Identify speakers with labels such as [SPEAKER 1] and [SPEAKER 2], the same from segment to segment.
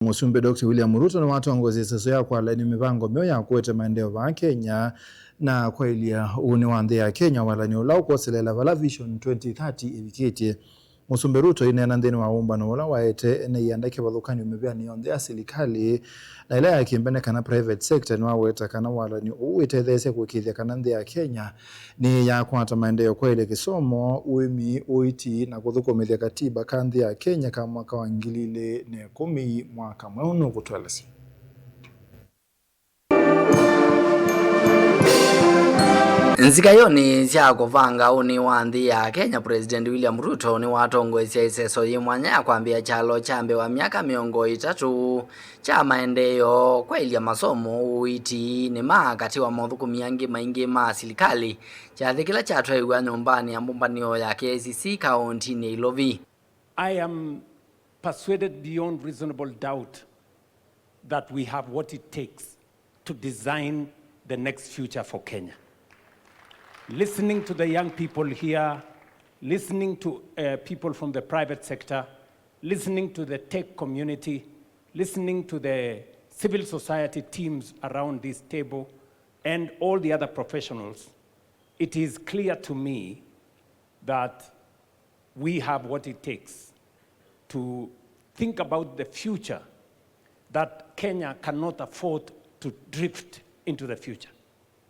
[SPEAKER 1] Musumbe Dr. William Ruto Niwatongesya Iseso ya Kwalan'ya Mivango Myeu ya Kuete Maendeeo va Akenya na Kwailya Niwaweta Akenya Walan'Yo la Ukwoseleela Vala Vision 2030 Ivikitye. Musumbe Ruto Aineena Nthini wa Umbano Waete na Ianda Kivathukan'yo Miviani Yonthe ya Silikali na ila ya Kiimbene kana private sector Niwaweta kana Walan'yo Witetheesya Kuikiithya kana nthi ya Kenya ni ya kwata Maendeeo Kwailya kisomo uimi uiti na kuthukumithya katiba ka nthi ya Kenya ka mwaka wa 2010 mwaka Myeu Ukwoseleela.
[SPEAKER 2] Nzikayoni cia kuvanga uni wa nthi ya Kenya President William Ruto Niwatongesya Iseso yimwanya ya kwambia chalo chambe wa miaka 30 cha Maendeeo Kwailya masomo uiti ni kati wa mauthukumia angi maingi ma Silikali Kyathi kila chatwaiwa nyumbani ya Umbano ya KCC kauntini Ilovi.
[SPEAKER 3] I am persuaded beyond reasonable doubt that we have what it takes to design the next future for Kenya. Listening to the young people here, listening to people from the private sector, listening to the tech community, listening to the civil society teams around this table, and all the other professionals, it is clear to me that we have what it takes to think about the future, that Kenya cannot afford to drift into the future.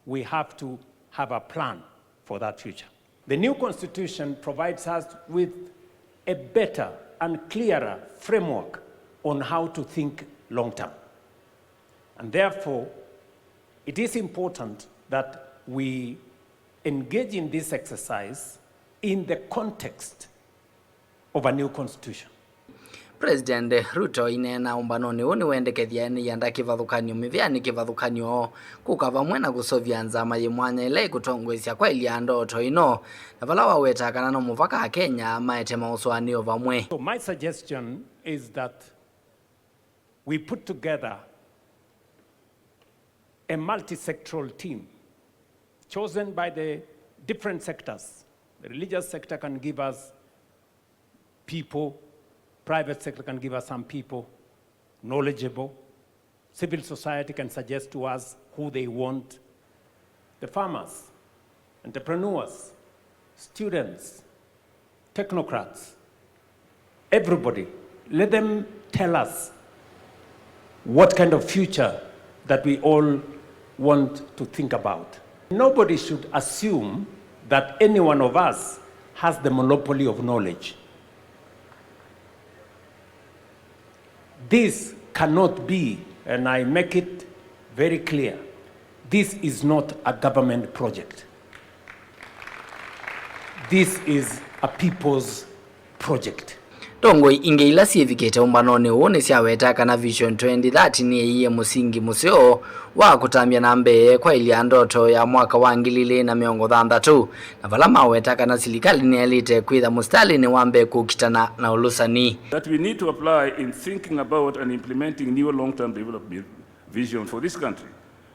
[SPEAKER 3] We have to have a plan for that future. The new constitution provides us with a better and clearer framework on how to think long term. And therefore, it is important that we engage in this exercise in the context of a new constitution.
[SPEAKER 2] President Ruto Aineena Umbano ni wendekethia ni Ianda Kivathukan'yo Miviani Kivathukan'yo kukava mwena kusovya nzama yimwanya ile Kutongoesya Kwailya ndoto ino na vala Waweta kana no muvaka Akenya maete mauswanio vamwe.
[SPEAKER 3] So my suggestion is that we put together a multi-sectoral team chosen by the different sectors. The religious sector can give us people, private sector can give us some people knowledgeable. Civil society can suggest to us who they want. The farmers, entrepreneurs, students, technocrats, everybody, let them tell us what kind of future that we all want to think about. Nobody should assume that any one of us has the monopoly of knowledge. This cannot be, and I make it very clear, this is not a government project. This is a people's project.
[SPEAKER 2] Tongo ingeila Ivikitye Umbanoni uone Niwaweta kana Vision 2030 ni iye musingi museo wa kutambia nambe Kwailya ndoto ya mwaka wa 2030 na vala Maweta kana Silikali ni elite kwitha mustali ni wambe kukitana na ulusani.
[SPEAKER 4] That we need to apply in thinking about and implementing new long-term development vision for this country.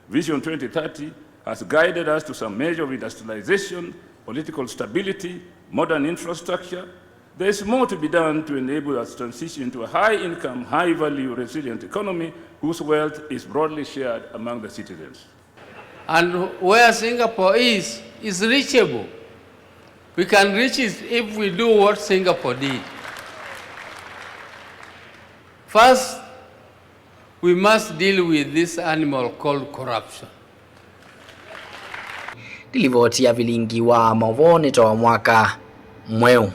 [SPEAKER 4] Vision 2030 has guided us to some measure of industrialization, political stability, modern infrastructure. There is more to be done to enable us to transition to a high-income, high-value, resilient economy whose wealth is broadly shared among the citizens.
[SPEAKER 5] And where Singapore is reachable. We can reach it if we do what Singapore did. First, we must deal with this animal called corruption.
[SPEAKER 2] Dilivoti ya vilingi wa mavoni toa mwaka Myeu.